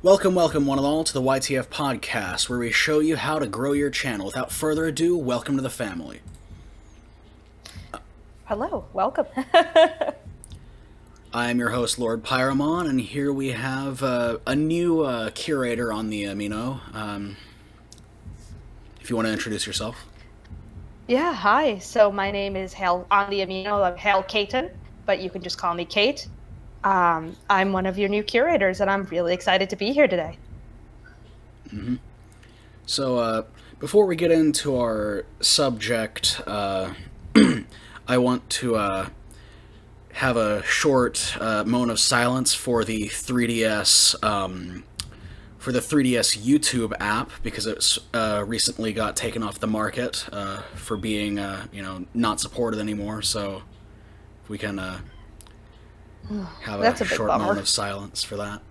Welcome, one and all, to the YTF podcast, where we show you how to grow your channel. Without further ado, welcome to the family. Hello, welcome. I am your host, Lord Pyramon, and here we have a new curator on the Amino. If you want to introduce yourself. Yeah, hi. So my name is Hal on the Amino. I'm Hal Caton, but you can just call me Kate. I'm one of your new curators, and I'm really excited to be here today. So, before we get into our subject, I want to have a short moment of silence for the 3DS YouTube app, because it's recently got taken off the market for being not supported anymore. So if we can have a short moment of silence for that.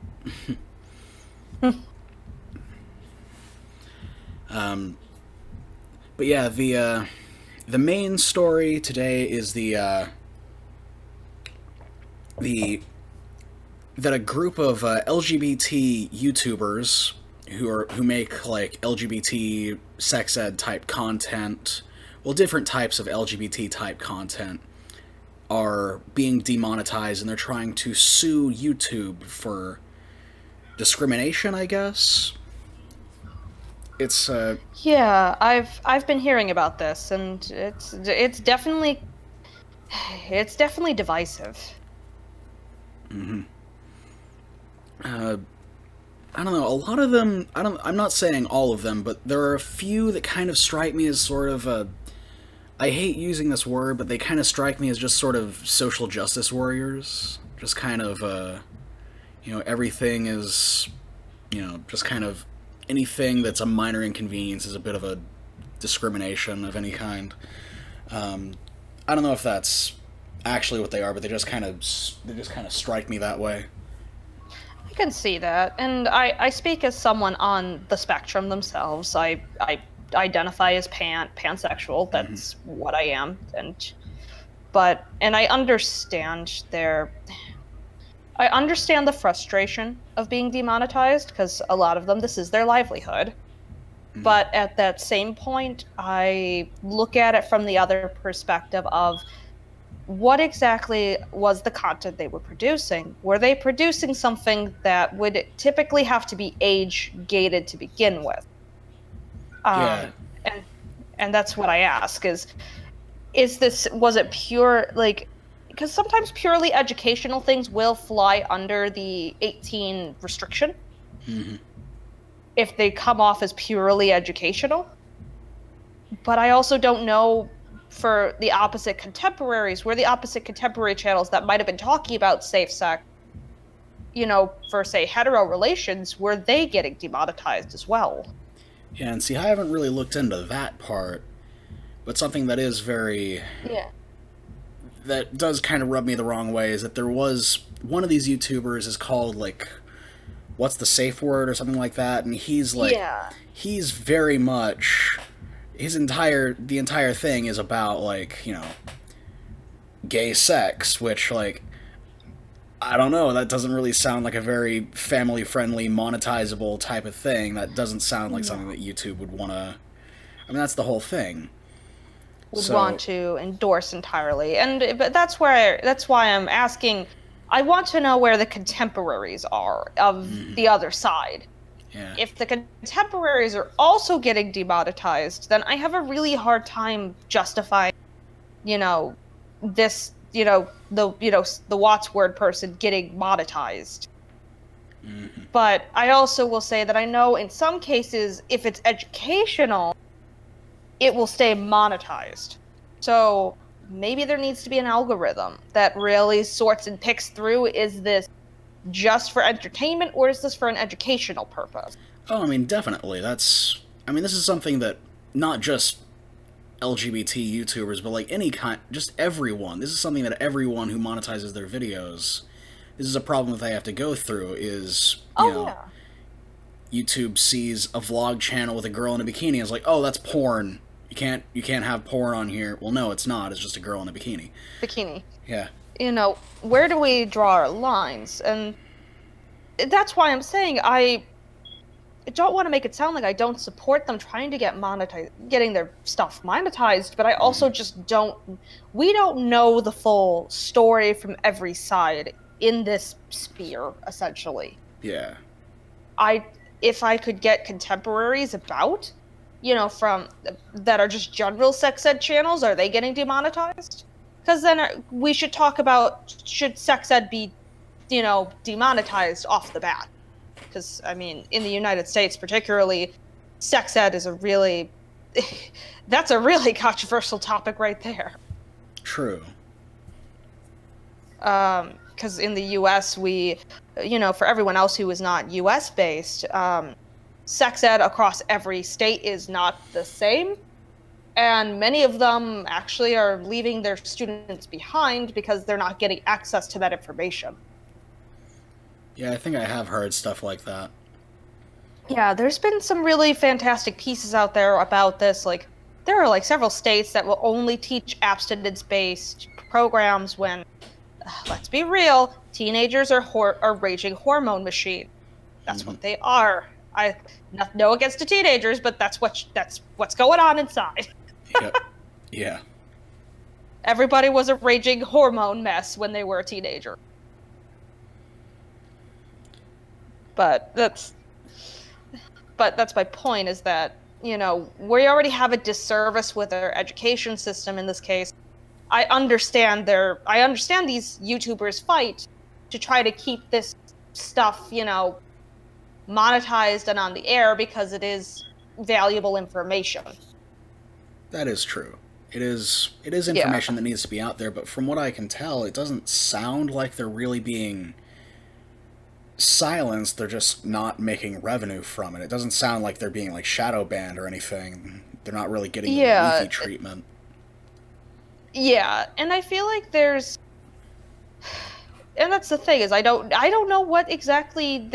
But yeah, the main story today is that a group of LGBT YouTubers who make like LGBT sex ed type content, well, different types of LGBT type content, are being demonetized, and they're trying to sue YouTube for discrimination, I guess. It's Yeah, I've been hearing about this, and it's definitely divisive. I don't know, a lot of them, I'm not saying all of them, but there are a few that kind of strike me as sort of I hate using this word, but they kind of strike me as just sort of social justice warriors. Just kind of, everything is, just kind of anything that's a minor inconvenience is a bit of a discrimination of any kind. I don't know if that's actually what they are, but they just kind of strike me that way. I can see that, and I speak as someone on the spectrum themselves. I identify as pansexual. That's what I am, and I understand I understand the frustration of being demonetized, because a lot of them, this is their livelihood. But at that same point, I look at it from the other perspective of what exactly was the content they were producing. Were they producing something that would typically have to be age gated to begin with? Yeah. And that's what I ask was it pure, like, because sometimes purely educational things will fly under the 18 restriction if they come off as purely educational. But I also don't know for the opposite contemporaries, where the opposite contemporary channels that might have been talking about safe sex, for, say, hetero relations, were they getting demonetized as well? Yeah, and see, I haven't really looked into that part, but something that is that does kind of rub me the wrong way is that there was one of these YouTubers is called, like, what's the safe word or something like that, and he's like, he's very much, the entire thing is about, like, gay sex, which, like, I don't know, that doesn't really sound like a very family-friendly, monetizable type of thing. That doesn't sound like something that YouTube would want to... I mean, that's the whole thing. Want to endorse entirely. But that's why I'm asking. I want to know where the contemporaries are of the other side. Yeah. If the contemporaries are also getting demonetized, then I have a really hard time justifying, this, the Watts word person getting monetized. But I also will say that I know in some cases, if it's educational, it will stay monetized. So maybe there needs to be an algorithm that really sorts and picks through, is this just for entertainment, or is this for an educational purpose? Oh, I mean, definitely. This is something that not just LGBT YouTubers, but like any kind, just everyone. This is something that everyone who monetizes their videos, this is a problem that they have to go through, is, YouTube sees a vlog channel with a girl in a bikini and is like, oh, that's porn. You can't have porn on here. Well, no, it's not. It's just a girl in a bikini. Bikini. Yeah. Where do we draw our lines? And that's why I'm saying I don't want to make it sound like I don't support them trying to getting their stuff monetized, but I also just don't. We don't know the full story from every side in this sphere, essentially. Yeah. I if I could get contemporaries about, from that are just general sex ed channels, are they getting demonetized? Because then we should talk about, should sex ed be, demonetized off the bat? Because I mean, in the United States, particularly, sex ed is a really that's a really controversial topic right there. True. Because in the U.S., we, for everyone else who is not U.S. based, sex ed across every state is not the same. And many of them actually are leaving their students behind because they're not getting access to that information. Yeah, I think I have heard stuff like that. Yeah, there's been some really fantastic pieces out there about this. Like, there are like several states that will only teach abstinence-based programs when, let's be real, teenagers are raging hormone machines. That's what they are. No against the teenagers, but that's what's going on inside. Yep. Yeah. Everybody was a raging hormone mess when they were a teenager. But that's my point, is that, we already have a disservice with our education system in this case. I understand these YouTubers fight to try to keep this stuff, monetized and on the air because it is valuable information. That is true. It is information that needs to be out there, but from what I can tell, it doesn't sound like they're really being silenced. They're just not making revenue from it. It doesn't sound like they're being like shadow banned or anything. They're not really getting the leafy treatment. Yeah, and I feel like there's, and that's the thing, is I don't know what exactly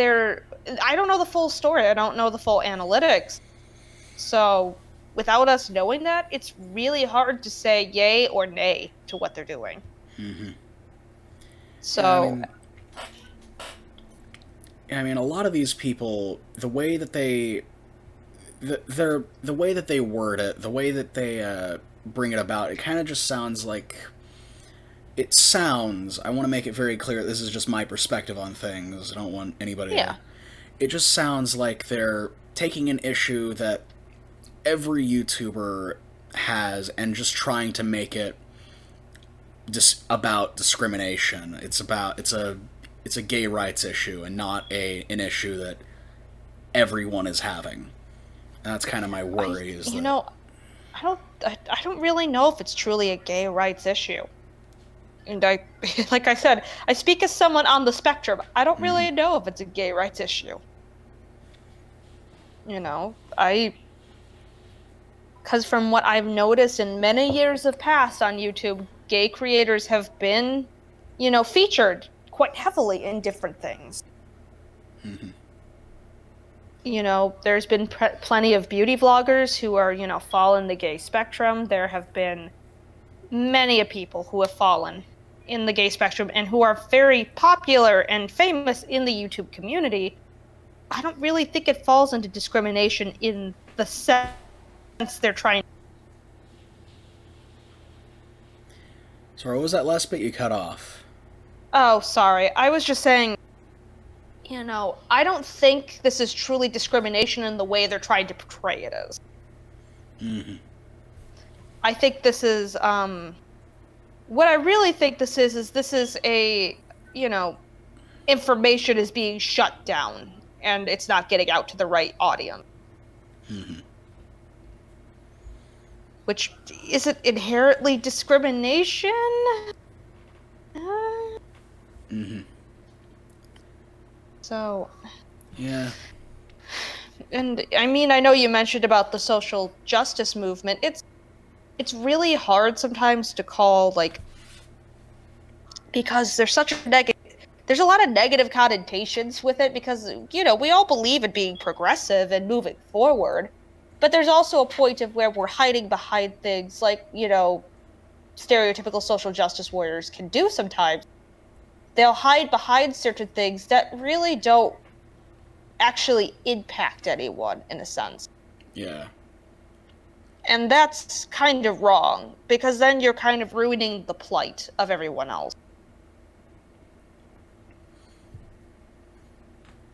I don't know the full story. I don't know the full analytics. So without us knowing that, it's really hard to say yay or nay to what they're doing. So I mean, a lot of these people, the way that they word it, the way that they bring it about, it kind of just sounds like, I want to make it very clear, this is just my perspective on things. I don't want anybody to... It just sounds like they're taking an issue that every YouTuber has and just trying to make it about discrimination. It's a gay rights issue and not an issue that everyone is having. And that's kind of my worry. I don't really know if it's truly a gay rights issue. And like I said, I speak as someone on the spectrum. I don't really know if it's a gay rights issue. Because from what I've noticed in many years of past on YouTube, gay creators have been, featured quite heavily in different things. There's been plenty of beauty vloggers who are, fall in the gay spectrum. There have been many people who have fallen in the gay spectrum and who are very popular and famous in the YouTube community. I don't really think it falls into discrimination in the sense they're trying. Sorry, what was that last bit you cut off? Oh, sorry. I was just saying, I don't think this is truly discrimination in the way they're trying to portray it as. I think this is, what I really think this is a, information is being shut down and it's not getting out to the right audience. Which, is it inherently discrimination? So... Yeah. And, I mean, I know you mentioned about the social justice movement. It's really hard sometimes to call, because there's a lot of negative connotations with it, because, we all believe in being progressive and moving forward. But there's also a point of where we're hiding behind things like, stereotypical social justice warriors can do sometimes. They'll hide behind certain things that really don't actually impact anyone in a sense. Yeah. And that's kind of wrong, because then you're kind of ruining the plight of everyone else.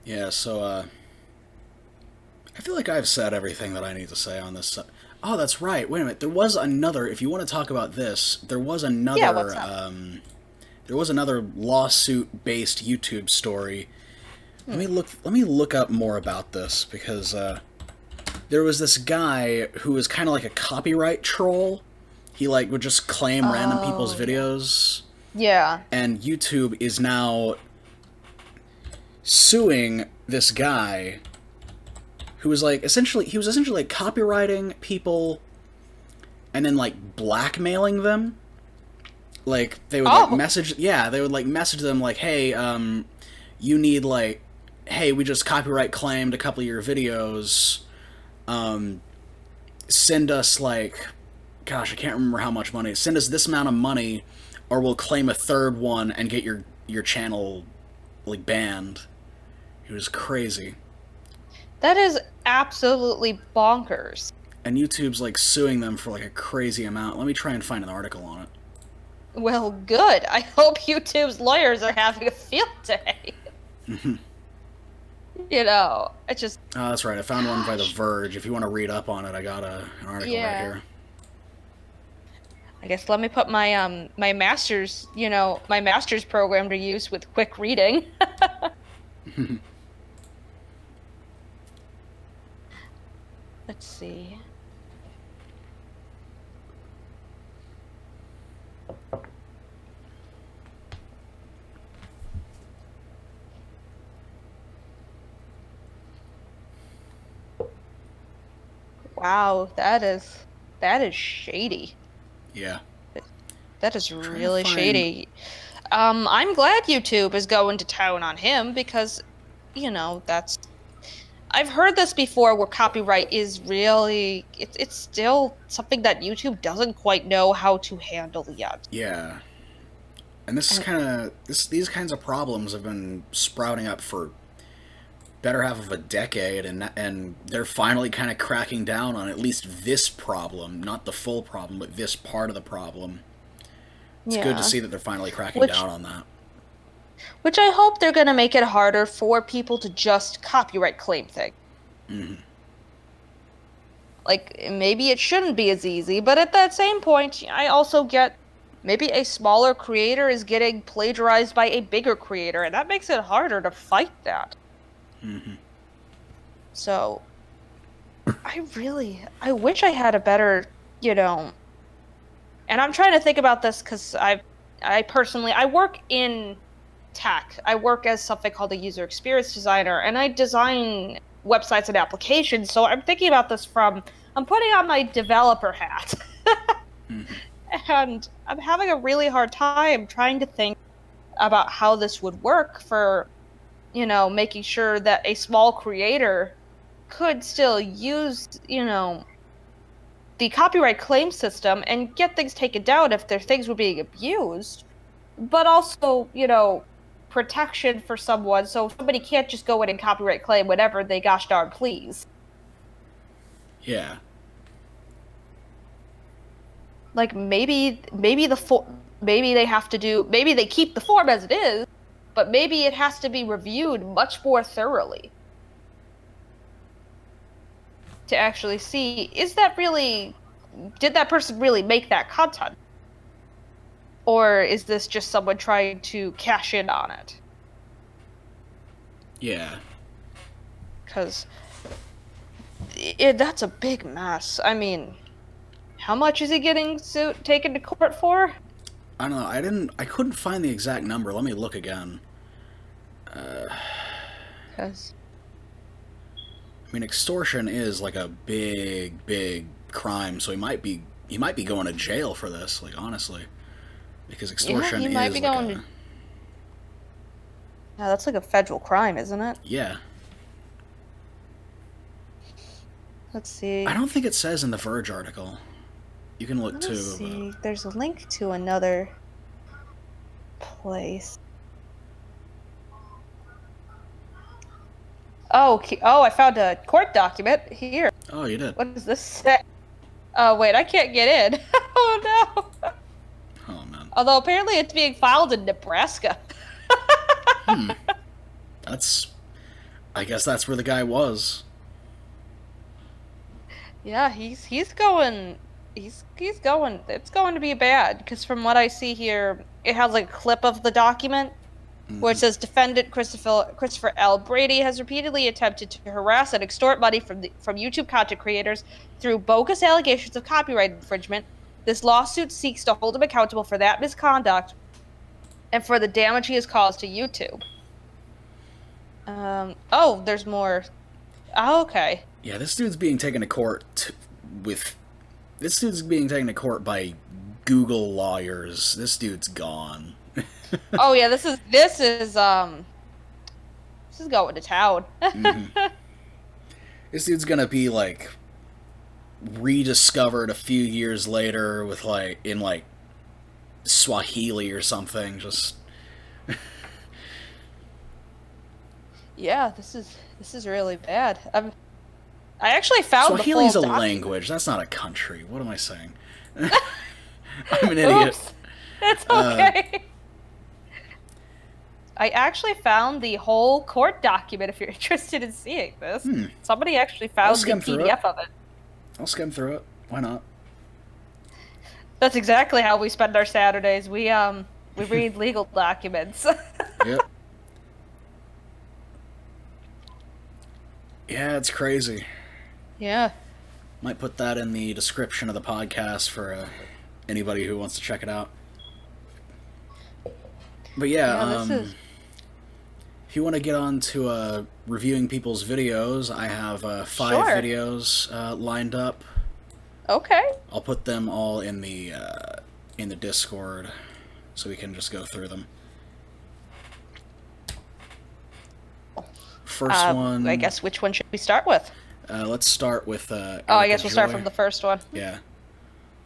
Yeah, so, I feel like I've said everything that I need to say on this. Oh, that's right. Wait a minute. There was another, if you want to talk about this, there was another, Yeah, what's up? There was another lawsuit-based YouTube story. Let me look up more about this, because, there was this guy who was kind of like a copyright troll. He, like, would just claim random people's videos. Yeah. And YouTube is now suing this guy who was like essentially like copywriting people and then like blackmailing them. Like they would like message them like, hey, you need like, hey, we just copyright claimed a couple of your videos, send us like, gosh, I can't remember how much money, send us this amount of money or we'll claim a third one and get your channel like banned. It was crazy. That is absolutely bonkers. And YouTube's like suing them for like a crazy amount. Let me try and find an article on it. Well, good. I hope YouTube's lawyers are having a field day. You know, it just... Oh, that's right. I found one by The Verge. If you want to read up on it, I got an article right here. I guess let me put my my master's, my master's program to use with quick reading. Let's see. Wow, that is shady. Yeah. That is really shady. I'm glad YouTube is going to town on him because, that's... I've heard this before where copyright is really... It's still something that YouTube doesn't quite know how to handle yet. Yeah. And this is kind of... These kinds of problems have been sprouting up for better half of a decade, and they're finally kind of cracking down on at least this problem. Not the full problem, but this part of the problem. It's good to see that they're finally cracking down on that. Which I hope they're going to make it harder for people to just copyright claim things. Mm-hmm. Like, maybe it shouldn't be as easy, but at that same point, I also get maybe a smaller creator is getting plagiarized by a bigger creator, and that makes it harder to fight that. Mm-hmm. So, I wish I had a better, and I'm trying to think about this because I personally work in tech. I work as something called a user experience designer, and I design websites and applications. So I'm thinking about this I'm putting on my developer hat. Mm-hmm. And I'm having a really hard time trying to think about how this would work for, making sure that a small creator could still use, the copyright claim system and get things taken down if their things were being abused, but also, protection for someone so somebody can't just go in and copyright claim whatever they gosh darn please. Yeah. Like maybe they have to do, maybe they keep the form as it is, but maybe it has to be reviewed much more thoroughly to actually see, did that person really make that content? Or is this just someone trying to cash in on it? Yeah. Because that's a big mess. I mean, how much is he getting taken to court for? I don't know. I couldn't find the exact number. Let me look again. Because... I mean, extortion is like a big, big crime, so he might be going to jail for this, like, honestly. Because extortion he might is be like going to... Yeah, that's like a federal crime, isn't it? Yeah. Let's see. I don't think it says in the Verge article. You can look too. Let's see. There's a link to another place. Oh, I found a court document here. Oh, you did? What does this say? Oh, wait, I can't get in. Oh, no. Oh, man. Although apparently it's being filed in Nebraska. I guess that's where the guy was. Yeah, he's going. He's going. It's going to be bad because from what I see here, it has like a clip of the document where it says defendant Christopher L. Brady has repeatedly attempted to harass and extort money from YouTube content creators through bogus allegations of copyright infringement. This lawsuit seeks to hold him accountable for that misconduct and for the damage he has caused to YouTube. Oh, there's more. Oh, okay. Yeah, this dude's being taken to court This dude's being taken to court by Google lawyers. This dude's gone. Oh yeah, this is going to town. This dude's gonna be like rediscovered a few years later with in Swahili or something. Just yeah, this is really bad. I actually found Swahili's the a full document. language. That's not a country. What am I saying? I'm an idiot. Oops. It's okay. I actually found the whole court document if you're interested in seeing this. Somebody actually found the PDF of it. I'll skim through it. Why not? That's exactly how we spend our Saturdays. We read legal documents. Yep. Yeah, it's crazy. Yeah. Might put that in the description of the podcast for anybody who wants to check it out. But yeah, if you want to get on to reviewing people's videos, I have 5 videos lined up. Okay. I'll put them all in the Discord, so we can just go through them. First one. I guess which one should we start with? Let's start with. I guess we'll start from the first one. Yeah.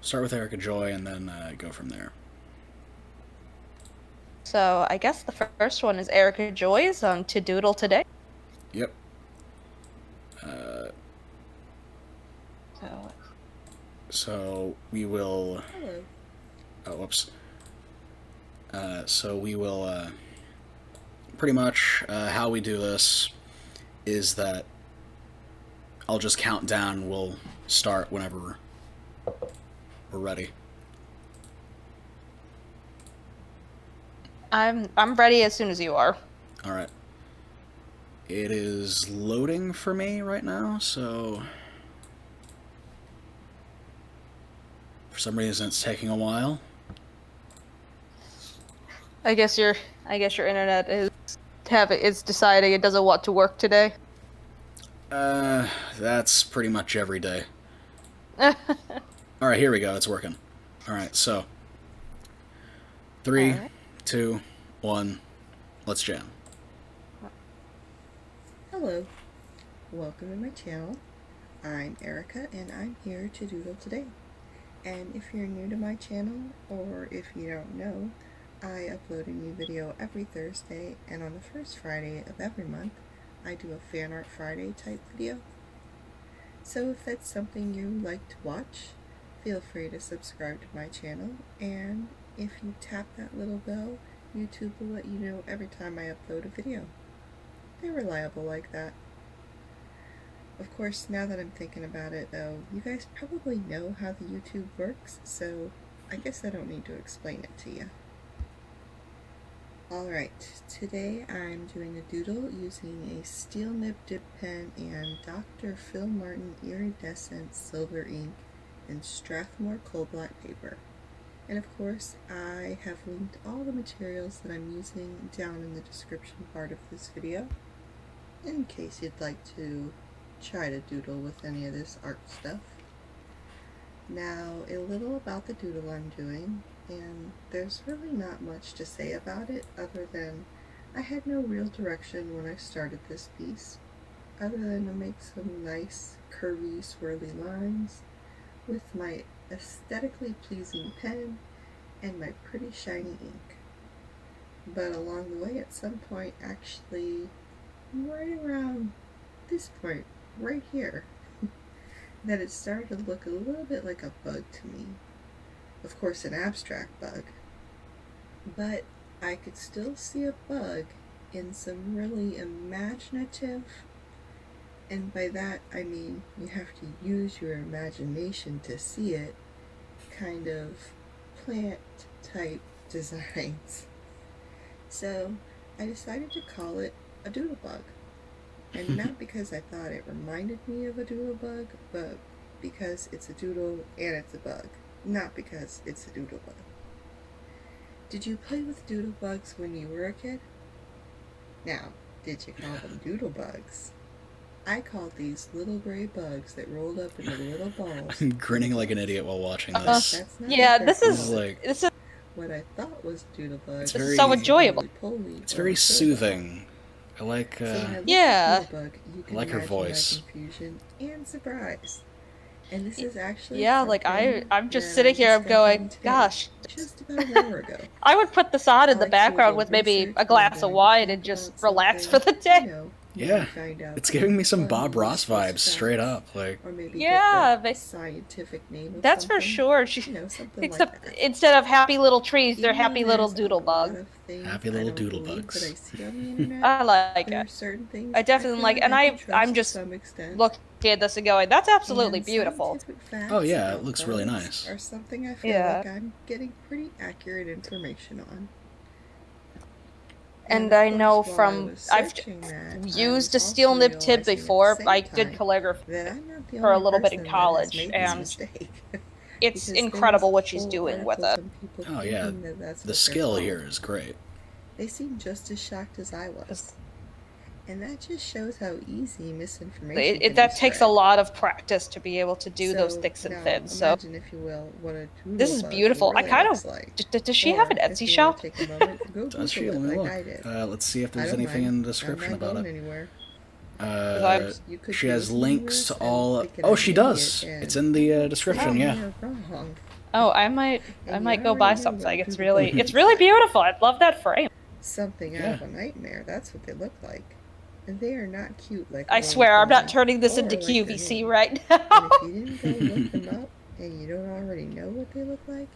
Start with Erica Joy and then go from there. So I guess the first one is Erica Joy's To Doodle Today. Yep. So we will. Hello. Oh, whoops. So we will. Pretty much how we do this is that I'll just count down. We'll start whenever we're ready. I'm ready as soon as you are. All right. It is loading for me right now, so for some reason it's taking a while. I guess your internet is deciding it doesn't want to work today. That's pretty much every day. All right, here we go. It's working. All right, so 3, 2, 1, let's jam. Hello. Welcome to my channel. I'm Erica and I'm here to doodle today. And if you're new to my channel, or if you don't know, I upload a new video every Thursday, and on the first Friday of every month, I do a Fan Art Friday type video. So if that's something you like to watch, feel free to subscribe to my channel, and if you tap that little bell, YouTube will let you know every time I upload a video. They're reliable like that. Of course, now that I'm thinking about it though, you guys probably know how the YouTube works, so I guess I don't need to explain it to you. Alright, today I'm doing a doodle using a steel nib dip pen and Dr. Phil Martin iridescent silver ink and Strathmore coal black paper. And of course, I have linked all the materials that I'm using down in the description part of this video, in case you'd like to try to doodle with any of this art stuff. Now, a little about the doodle I'm doing, and there's really not much to say about it other than I had no real direction when I started this piece, other than to make some nice curvy swirly lines with my aesthetically pleasing pen and my pretty shiny ink. But along the way at some point, actually right around this point, right here, that it started to look a little bit like a bug to me. Of course, an abstract bug. But I could still see a bug in some really imaginative, and by that I mean you have to use your imagination to see it, kind of plant type designs. So I decided to call it a doodlebug. And not because I thought it reminded me of a doodlebug, but because it's a doodle and it's a bug. Not because it's a doodlebug. Did you play with doodlebugs when you were a kid? Now, did you call them doodlebugs? I called these little gray bugs that rolled up into little balls. I'm grinning like an idiot while watching this. Yeah, this is what I thought was doodlebug. It's very, so enjoyable. It's very soothing. I like, yeah. I like her voice. Confusion and surprise. And this is actually like I'm just sitting here, I'm going, gosh. Just about an hour ago. I would put this on in the background with maybe a glass of wine and just relax for the day. Yeah, it's giving me some Bob Ross vibes, straight up. Like, or maybe yeah, scientific name of that's for sure. Except instead of happy little trees, they're happy little doodle bugs. Happy little doodle bugs. I like it. I definitely like, and I'm just looking at this and going, that's absolutely beautiful. Oh yeah, it looks really nice. Or something I feel like I'm getting pretty accurate information on. And I know from, I've used a steel nib tip before. I did calligraphy for a little bit in college, and it's incredible what she's doing with it. Oh yeah, the skill here is great. They seem just as shocked as I was. And that just shows how easy misinformation can that be takes a spread. lot of practice to be able to do those thicks and thins. So imagine, if you will, what a this is beautiful. really I kind of like. does she have an Etsy shop? Does she? Let me look. Let's see if there's anything in the description about it. She has links to all. Oh, she does. It's in the description. Yeah. Oh, I might go buy something. It's really beautiful. I love that frame. Something out of a nightmare. That's what they look like. And they are not cute like I swear, I'm not turning this into QVC right now. And if you didn't go look them up and you don't already know what they look like,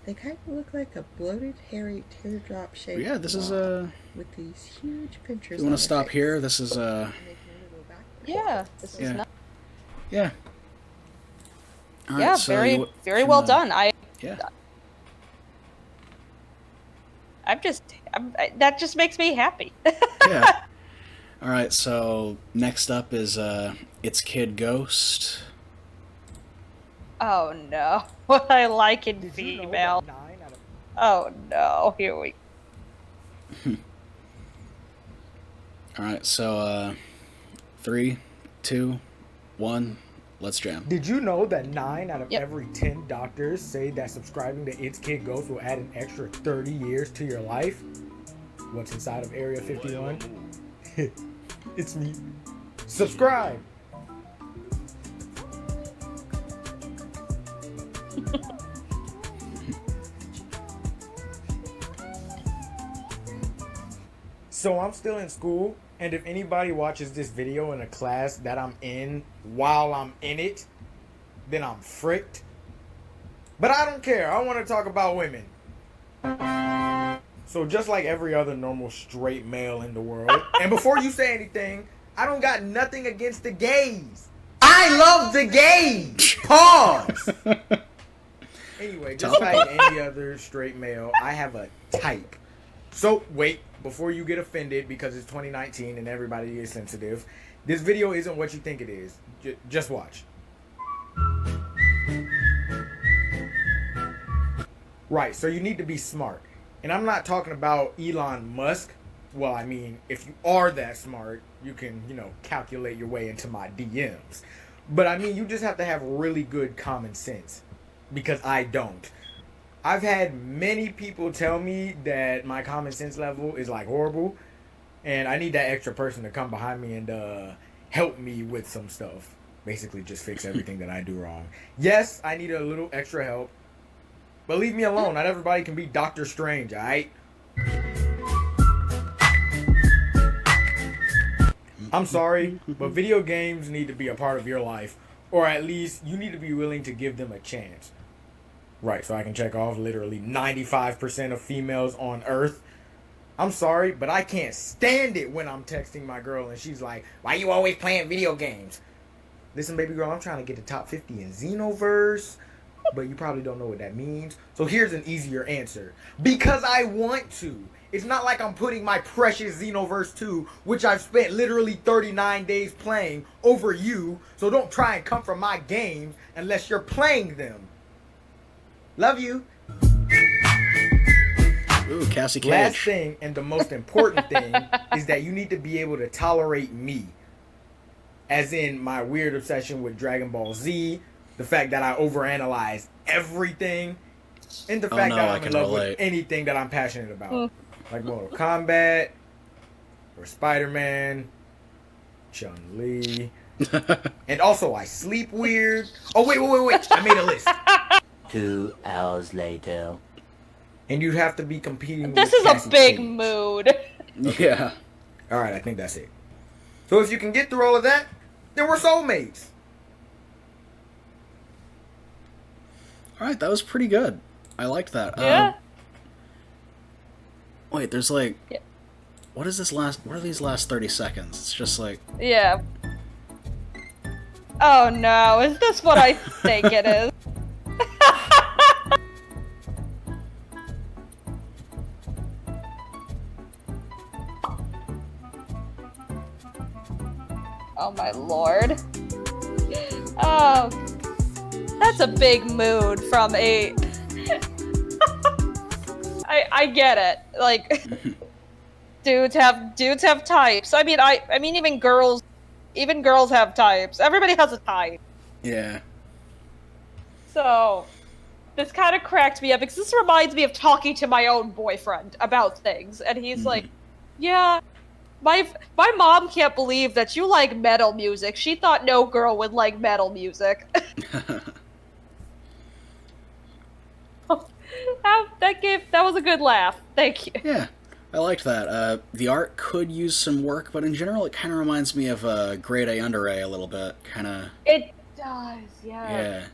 they kind of look like a bloated, hairy, teardrop shaped. Yeah, this is with these huge pinchers. You want to stop here? This is Yeah, this is not. Yeah. All yeah, right, so very well done. Yeah. That just makes me happy. Yeah. All right, so next up is ItzKiddGhost. Oh no, what I like in female. Oh no, here we. All right, so 3, 2, 1, let's jam. Did you know that 9 out of every 10 doctors say that subscribing to ItzKiddGhost will add an extra 30 years to your life? What's inside of Area 51? It's me. Subscribe! So I'm still in school, and if anybody watches this video in a class that I'm in while I'm in it, then I'm fricked. But I don't care. I want to talk about women. So just like every other normal straight male in the world, and before you say anything, I don't got nothing against the gays. I love the gays. Pause. Anyway, just like any other straight male, I have a type. So wait, before you get offended because it's 2019 and everybody is sensitive, this video isn't what you think it is. Just watch. Right, so you need to be smart. And I'm not talking about Elon Musk. Well, I mean, if you are that smart, you can, calculate your way into my DMs. But I mean, you just have to have really good common sense. Because I don't. I've had many people tell me that my common sense level is like horrible. And I need that extra person to come behind me and help me with some stuff. Basically just fix everything that I do wrong. Yes, I need a little extra help. But leave me alone. Not everybody can be Doctor Strange, alright? I'm sorry, but video games need to be a part of your life, or at least you need to be willing to give them a chance. Right, so I can check off literally 95% of females on Earth. I'm sorry, but I can't stand it when I'm texting my girl and she's like, why you always playing video games? Listen, baby girl, I'm trying to get the top 50 in Xenoverse, but you probably don't know what that means. So here's an easier answer. Because I want to. It's not like I'm putting my precious Xenoverse 2, which I've spent literally 39 days playing, over you. So don't try and come from my games unless you're playing them. Love you. Ooh, Cassie Cage. Last thing, and the most important thing, is that you need to be able to tolerate me. As in my weird obsession with Dragon Ball Z, the fact that I overanalyze everything, and the fact that I'm in love with anything that I'm passionate about. Like Mortal Kombat, or Spider-Man, Chun-Li. And also, I sleep weird. Oh, wait. I made a list. 2 hours later. And you'd have to be competing this with is Cassie a big Cage. mood. Yeah. Alright, I think that's it. So if you can get through all of that, then we're soulmates. Alright, that was pretty good. I liked that. Yeah. Wait, there's like... Yeah. What are these last 30 seconds? It's just like... Yeah. Oh no, is this what I think it is? Oh my lord. Oh, that's a big mood from a... I get it. Like, dudes have types. I mean even girls have types. Everybody has a type. Yeah. So, this kind of cracked me up because this reminds me of talking to my own boyfriend about things, and he's like, "Yeah, my mom can't believe that you like metal music. She thought no girl would like metal music." That was a good laugh. Thank you. Yeah, I liked that. The art could use some work, but in general, it kind of reminds me of Grade A Under A a little bit. Kind of. It does, yeah. Yeah.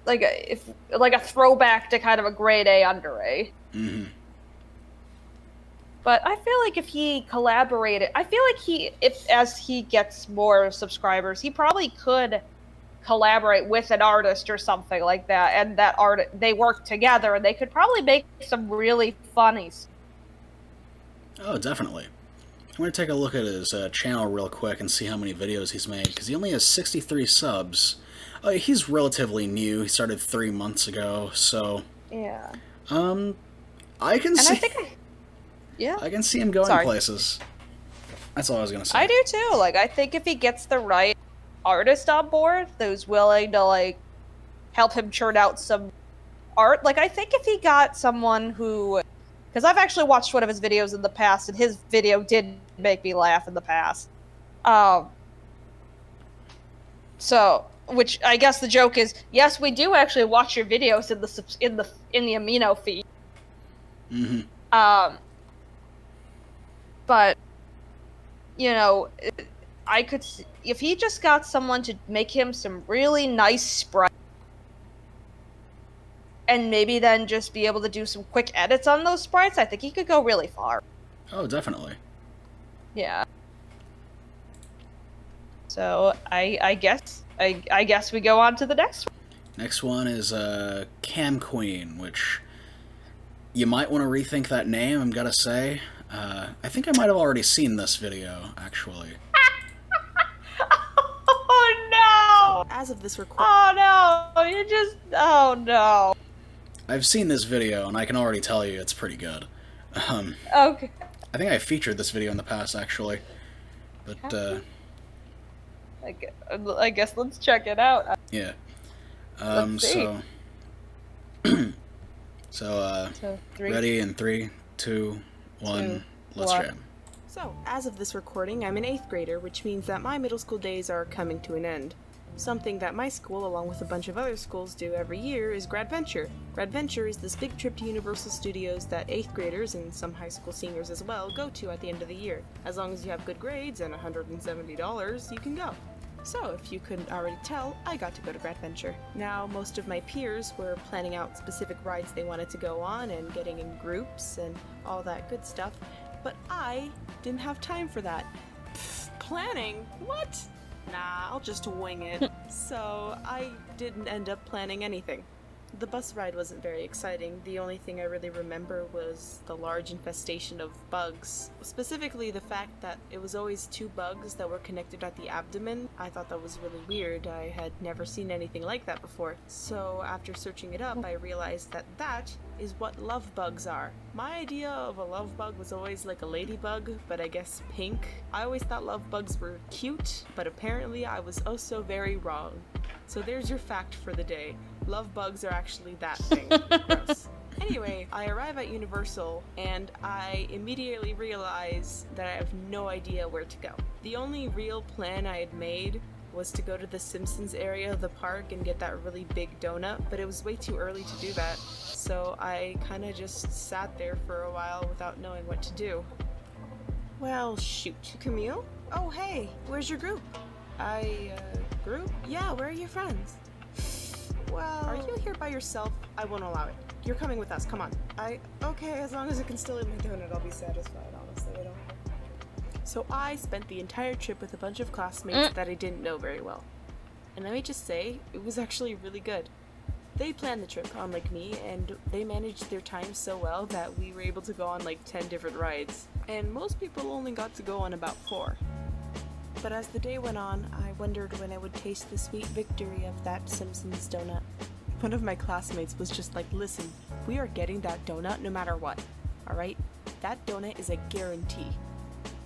Like a throwback to kind of a Grade A Under A. Mm-hmm. But I feel like if he collaborated, as he gets more subscribers, he probably could collaborate with an artist or something like that, and they work together, and they could probably make some really funny. Oh, definitely. I'm going to take a look at his channel real quick and see how many videos he's made, because he only has 63 subs. He's relatively new. He started 3 months ago, so... Yeah. I can see... Yeah. I can see him going places. That's all I was going to say. I do too. Like, I think if he gets the right artist on board who's willing to, like, help him churn out some art, like, I think if he got someone who... Because I've actually watched one of his videos in the past, and his video did make me laugh in the past. So, which I guess the joke is, yes, we do actually watch your videos in the amino feed. Mm-hmm. But, you know, I could, if he just got someone to make him some really nice sprites, and maybe then just be able to do some quick edits on those sprites, I think he could go really far. Oh, definitely. Yeah. So, I guess we go on to the next one. Next one is Cam Queen, which you might want to rethink that name, I'm gonna say. I think I might have already seen this video, actually. Oh no! As of this recording. Oh no! Oh no! I've seen this video, and I can already tell you it's pretty good. Okay. I think I featured this video in the past, actually. But, I guess let's check it out. yeah. Let's see. So, ready in 3, 2, 1, let's jam. So, as of this recording, I'm an 8th grader, which means that my middle school days are coming to an end. Something that my school, along with a bunch of other schools, do every year is Gradventure. Gradventure is this big trip to Universal Studios that 8th graders, and some high school seniors as well, go to at the end of the year. As long as you have good grades and $170, you can go. So, if you couldn't already tell, I got to go to Gradventure. Now, most of my peers were planning out specific rides they wanted to go on and getting in groups and all that good stuff, but I didn't have time for that. Planning? What? Nah, I'll just wing it. So, I didn't end up planning anything. The bus ride wasn't very exciting. The only thing I really remember was the large infestation of bugs. Specifically, the fact that it was always 2 bugs that were connected at the abdomen. I thought that was really weird. I had never seen anything like that before. So, after searching it up, I realized that that is what love bugs are. My idea of a love bug was always like a ladybug, but I guess pink. I always thought love bugs were cute, but apparently I was oh so very wrong. So there's your fact for the day. Love bugs are actually that thing. Gross. Anyway, I arrive at Universal, and I immediately realize that I have no idea where to go. The only real plan I had made was to go to the Simpsons area of the park and get that really big donut, but it was way too early to do that, so I kinda just sat there for a while without knowing what to do. Well, shoot. Camille? Oh, hey, where's your group? Group? Yeah, where are your friends? Well... Are you here by yourself? I won't allow it. You're coming with us, come on. Okay, as long as I can still eat my donut, I'll be satisfied, honestly, I don't care. So I spent the entire trip with a bunch of classmates that I didn't know very well. And let me just say, it was actually really good. They planned the trip, unlike me, and they managed their time so well that we were able to go on like 10 different rides. And most people only got to go on about 4. But as the day went on, I wondered when I would taste the sweet victory of that Simpsons donut. One of my classmates was just like, listen, we are getting that donut no matter what, alright? That donut is a guarantee.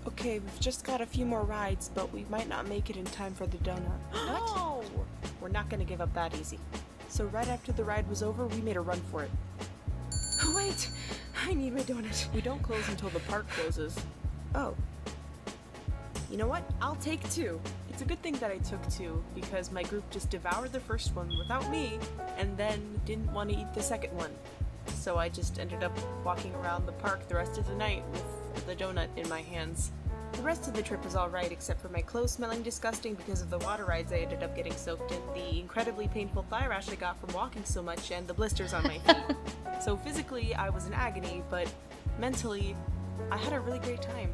Okay, we've just got a few more rides, but we might not make it in time for the donut. What? We're not gonna give up that easy. So right after the ride was over, we made a run for it. Wait, I need my donut. We don't close until the park closes. Oh. You know what? I'll take 2. It's a good thing that I took 2, because my group just devoured the first one without me, and then didn't want to eat the second one. So I just ended up walking around the park the rest of the night with the donut in my hands. The rest of the trip was alright, except for my clothes smelling disgusting because of the water rides I ended up getting soaked in, the incredibly painful thigh rash I got from walking so much, and the blisters on my feet. So physically, I was in agony, but mentally, I had a really great time.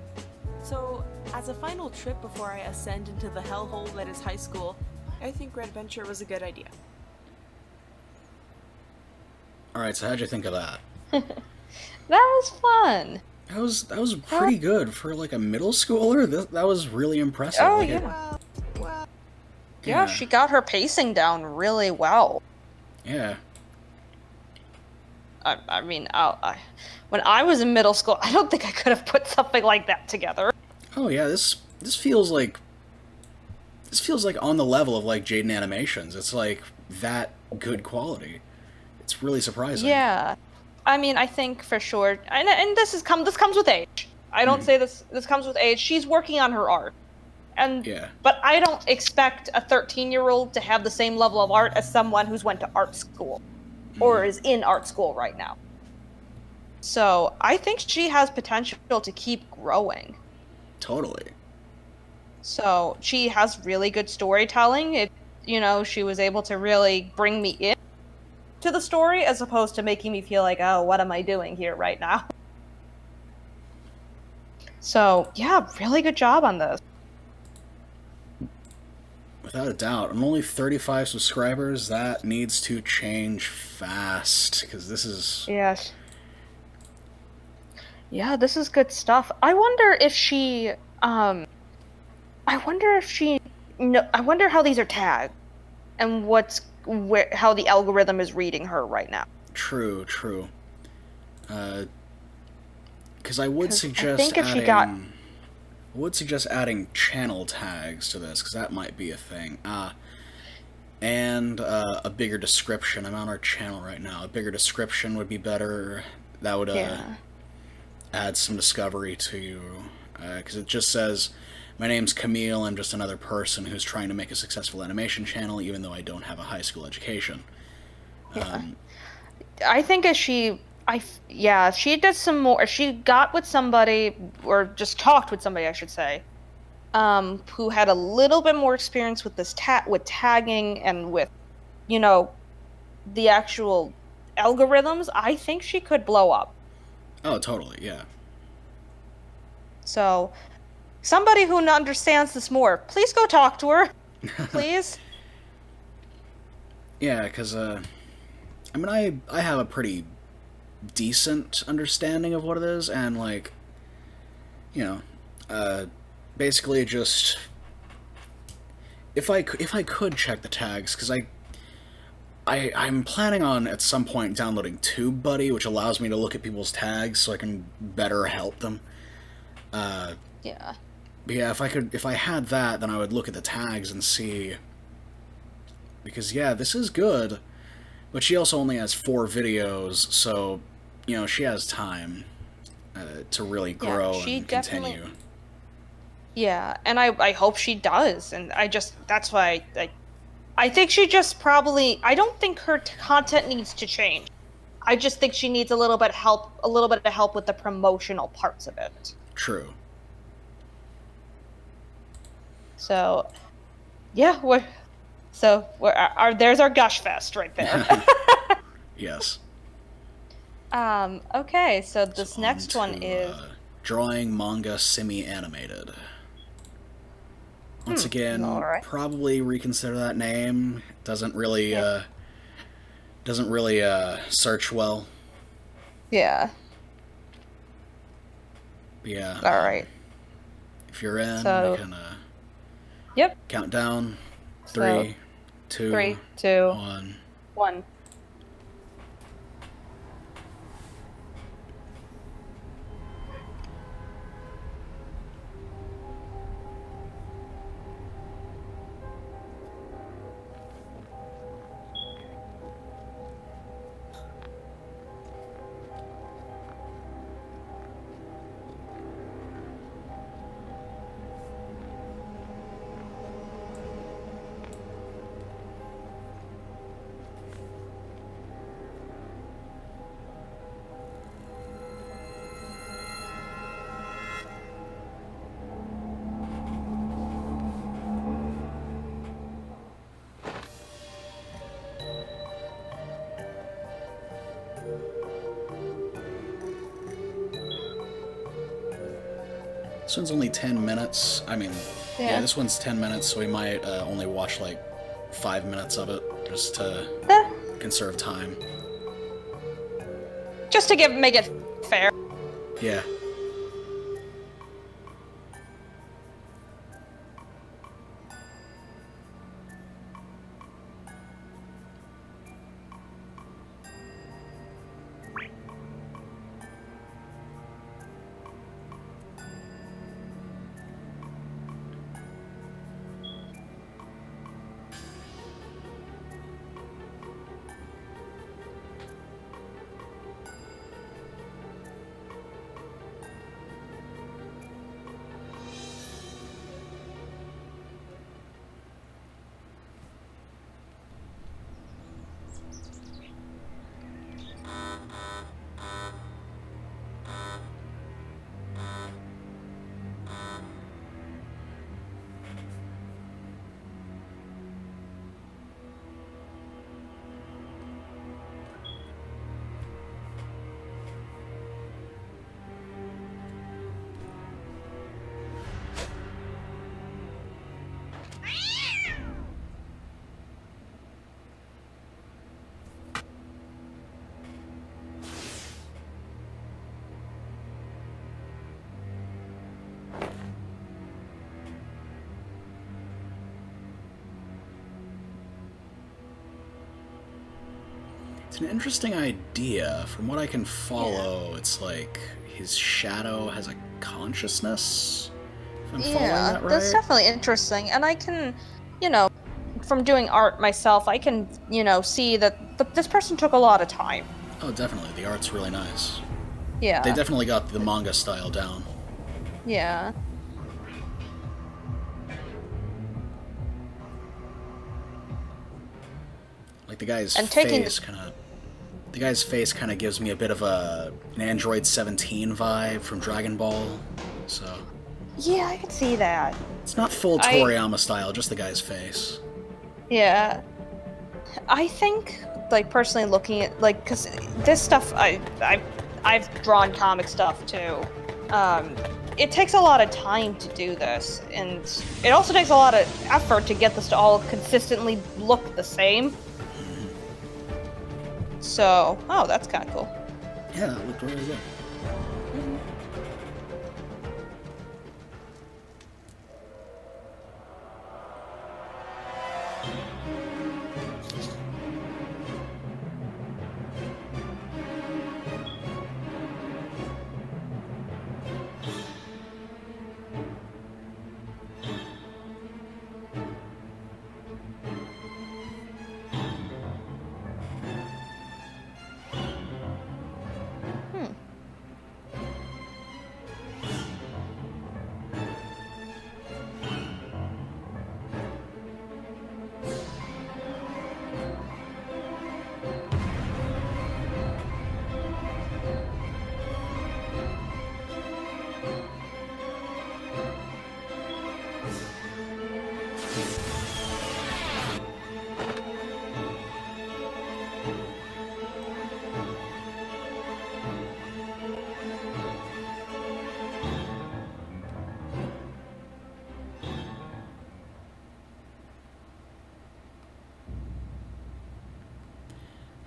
So, as a final trip before I ascend into the hellhole that is high school, I think Gradventure was a good idea. Alright, so how'd you think of that? That was fun. That was pretty good for like a middle schooler. That was really impressive. Oh, like, yeah. Yeah, she got her pacing down really well. Yeah. I mean, when I was in middle school, I don't think I could have put something like that together. Oh yeah, this feels like on the level of like Jaden Animations. It's like that good quality. It's really surprising. Yeah, I mean, I think for sure, and this comes with age. I don't say this comes with age. She's working on her art, and but I don't expect a 13-year-old to have the same level of art as someone who's went to art school. Or is in art school right now. So I think she has potential to keep growing. Totally. So she has really good storytelling. She was able to really bring me in to the story as opposed to making me feel like, oh, what am I doing here right now? So yeah, really good job on this. Without a doubt. I'm only 35 subscribers. That needs to change fast, because this is... Yes. Yeah, this is good stuff. I wonder if she... I wonder how these are tagged, and how the algorithm is reading her right now. True. Because I would suggest I think if she got... I would suggest adding channel tags to this, because that might be a thing. And a bigger description. I'm on our channel right now. A bigger description would be better. That would add some discovery to you. Because it just says, My name's Camille. I'm just another person who's trying to make a successful animation channel, even though I don't have a high school education. Yeah. I think if she did some more, she got with somebody, or just talked with somebody, I should say, who had a little bit more experience with this with tagging and with, the actual algorithms, I think she could blow up. Oh, totally, yeah. So, somebody who understands this more, please go talk to her. Please. Yeah, because, I have a pretty decent understanding of what it is, and, like, basically just... If I could check the tags, because I'm planning on, at some point, downloading TubeBuddy, which allows me to look at people's tags so I can better help them. Yeah. But yeah, if I had that, then I would look at the tags and see... Because, yeah, this is good, but she also only has 4 videos, so, she has time to really grow and continue. Yeah, and I hope she does, and that's why I think she just probably, I don't think her content needs to change. I just think she needs a little bit of help with the promotional parts of it. True. So, yeah, there's our gush fest right there. Yes. Okay, so this next one is drawing manga semi-animated. Once again, probably reconsider that name. Doesn't really search well. Yeah. Yeah. All right. If you're in, we can count down. 3, 2, 1. This one's only 10 minutes. I mean, yeah, this one's 10 minutes, so we might only watch like 5 minutes of it, just to conserve time. Just to make it fair. Yeah. It's an interesting idea. From what I can follow, it's like his shadow has a consciousness. If I'm following that right. That's definitely interesting. And I can, from doing art myself, I can, see that this person took a lot of time. Oh, definitely. The art's really nice. Yeah. They definitely got the manga style down. Yeah. Like the guy's and face kind of gives me a bit of an Android 17 vibe from Dragon Ball. So yeah, I could see that. it's not full Toriyama style, just the guy's face. Yeah, I think, like, personally looking at, like, because this stuff, I've drawn comic stuff too. It takes a lot of time to do this, and it also takes a lot of effort to get this to all consistently look the same. So, oh, that's kind of cool. Yeah, it looked really good.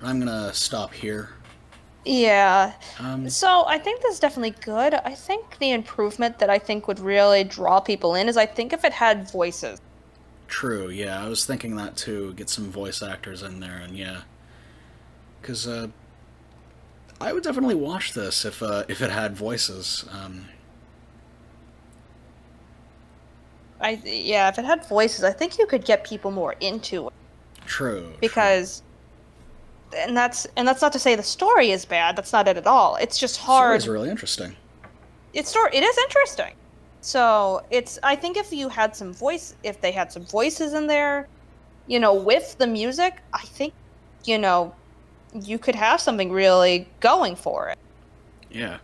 I'm gonna stop here. Yeah. So I think this is definitely good. I think the improvement that I think would really draw people in is I think if it had voices. True, yeah, I was thinking that too. Get some voice actors in there, and yeah. Because, I would definitely watch this if it had voices. Yeah, if it had voices, I think you could get people more into it. True. Because, and that's not to say the story is bad. That's not it at all. It's just hard. The story's really interesting. It is interesting. So I think if they had some voices in there, with the music, I think, you could have something really going for it. Yeah.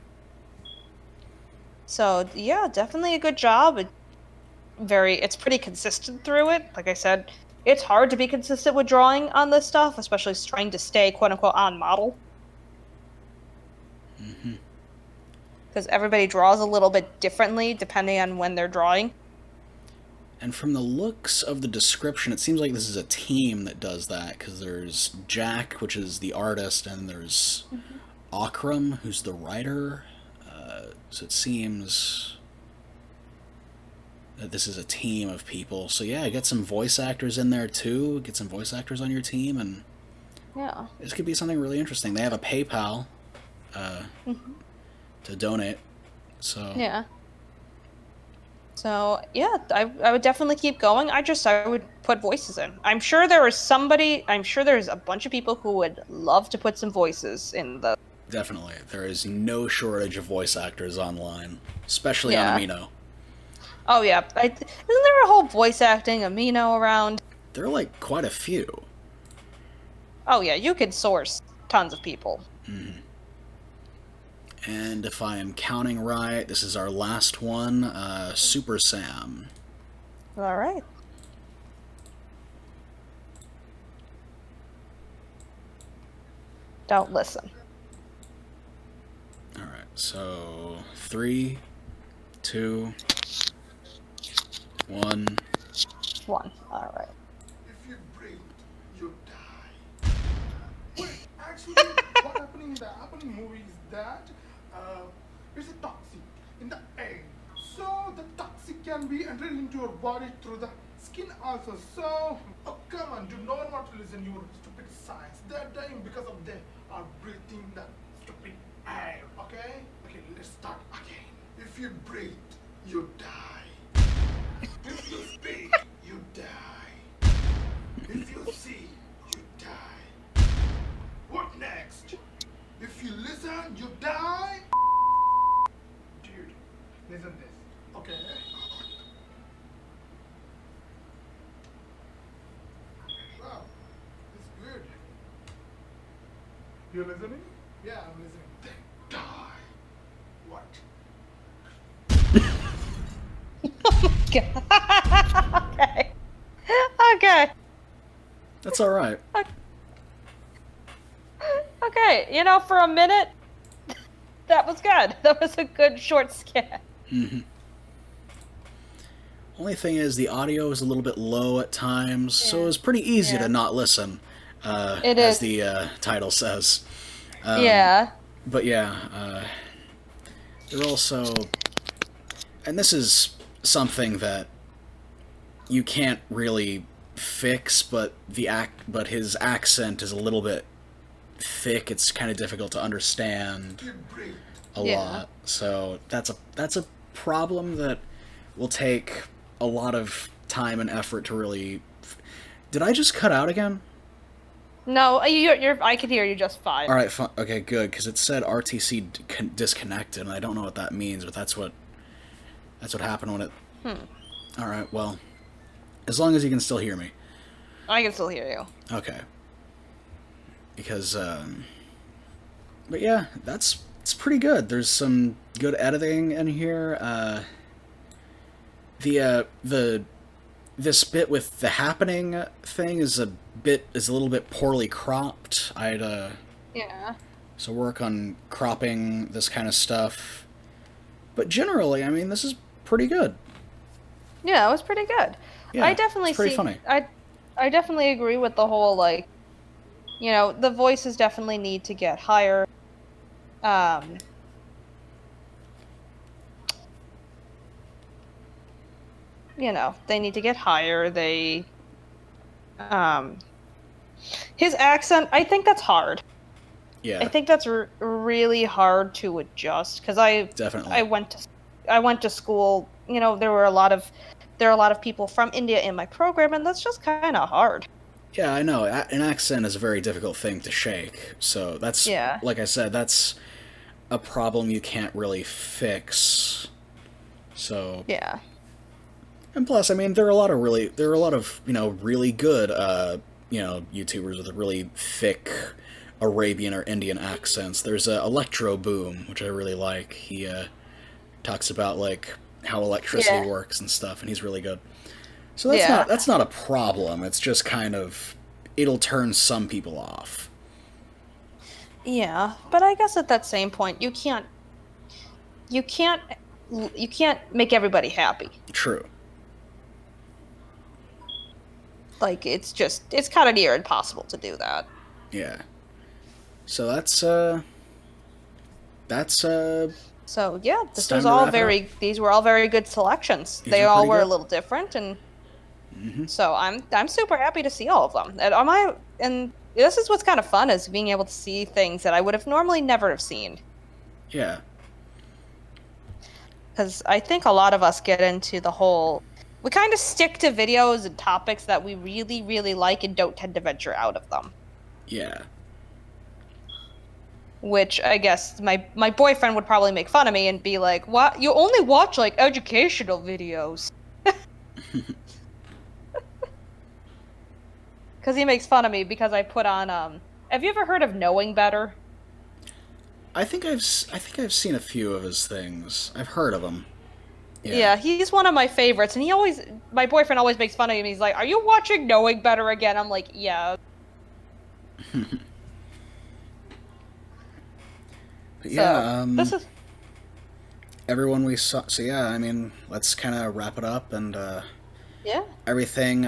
So yeah, definitely a good job. It's pretty consistent through it. Like I said, it's hard to be consistent with drawing on this stuff, especially trying to stay quote unquote on model. Mm-hmm. Because everybody draws a little bit differently depending on when they're drawing. And from the looks of the description, it seems like this is a team that does that, because there's Jack, which is the artist, and there's Akram, who's the writer. So it seems that this is a team of people. So yeah, get some voice actors in there too. Get some voice actors on your team, and yeah, this could be something really interesting. They have a PayPal to donate. So yeah. So yeah, I would definitely keep going. I would put voices in. I'm sure there's a bunch of people who would love to put some voices in the. Definitely. There is no shortage of voice actors online, especially on Amino. Oh yeah, isn't there a whole voice acting Amino around? There are like quite a few. Oh yeah, you could source tons of people. Mm-hmm. And if I am counting right, this is our last one, SuperSam. All right. Don't listen. All right, so 3, 2, 1. 1. All right. If you breathe, you die. Wait, actually, what happening in the happening movie is that it's a toxic in the egg. So the toxic can be entered into your body through the skin also. So, oh come on, do not want to listen to your stupid science. They're dying because of they are breathing that stupid air. Okay? Okay, let's start again. If you breathe, you die. If you speak, you die. If you see, you die. What next? If you listen, you die. Dude, listen this. Okay? Wow, it's good. You listening? Yeah, I'm listening. Then die. What? Okay. Okay. That's all right. Okay. You know, for a minute, that was good. That was a good short skit. Mm-hmm. Only thing is, the audio is a little bit low at times, so it's pretty easy to not listen, It as is. the title says. Yeah. But yeah, they're also... And this is something that you can't really fix, but but his accent is a little bit thick. It's kind of difficult to understand a lot. So that's a problem that will take a lot of time and effort to really... Did I just cut out again? No, I could hear you just fine. All right, okay, good, because it said RTC disconnected, and I don't know what that means, but that's what happened when it... All right, well, as long as you can still hear me. I can still hear you. Okay. Because, but yeah, it's pretty good. There's some good editing in here. This bit with the happening thing is a little bit poorly cropped. Yeah. So work on cropping this kind of stuff. But generally, I mean, this is pretty good. Yeah, it was pretty good. Yeah, I definitely it's pretty funny. I definitely agree with the whole, like, you know, the voices definitely need to get higher. You know, they need to get higher. His accent, I think that's hard. Yeah. I think that's really hard to adjust, because Definitely. I went to school. You know, there are a lot of people from India in my program, and that's just kind of hard. Yeah, I know. An accent is a very difficult thing to shake. So that's, like I said, that's a problem you can't really fix. So yeah. And plus, I mean, there are a lot of really good YouTubers with really thick Arabian or Indian accents. There's Electro Boom, which I really like. He talks about like how electricity works and stuff, and he's really good. So that's not a problem. It's just kind of, it'll turn some people off. Yeah, but I guess at that same point, you can't make everybody happy. True. Like, it's kind of near impossible to do that. Yeah. So that's So yeah, these were all very good selections. They all were a little different, and so I'm super happy to see all of them. And this is what's kind of fun, is being able to see things that I would have normally never have seen. Yeah. Because I think a lot of us get into the whole... We kind of stick to videos and topics that we really, really like and don't tend to venture out of them. Yeah. Which, I guess, my boyfriend would probably make fun of me and be like, "What? You only watch, like, educational videos." Because he makes fun of me because I put on, Have you ever heard of Knowing Better? I think I've seen a few of his things. I've heard of him. Yeah, he's one of my favorites, and my boyfriend always makes fun of him. He's like, "Are you watching Knowing Better again?" I'm like, "Yeah." Yeah, this is... everyone we saw. So yeah, I mean, let's kind of wrap it up, and yeah, everything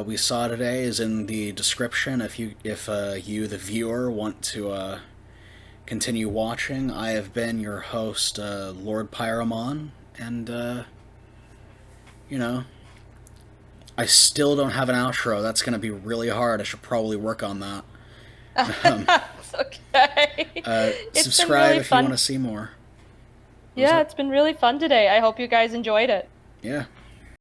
we saw today is in the description. If you, the viewer, want to continue watching, I have been your host, Lord Pyramon. And, I still don't have an outro. That's going to be really hard. I should probably work on that. It's okay. Subscribe really if you want to see more. Yeah, it's been really fun today. I hope you guys enjoyed it. Yeah.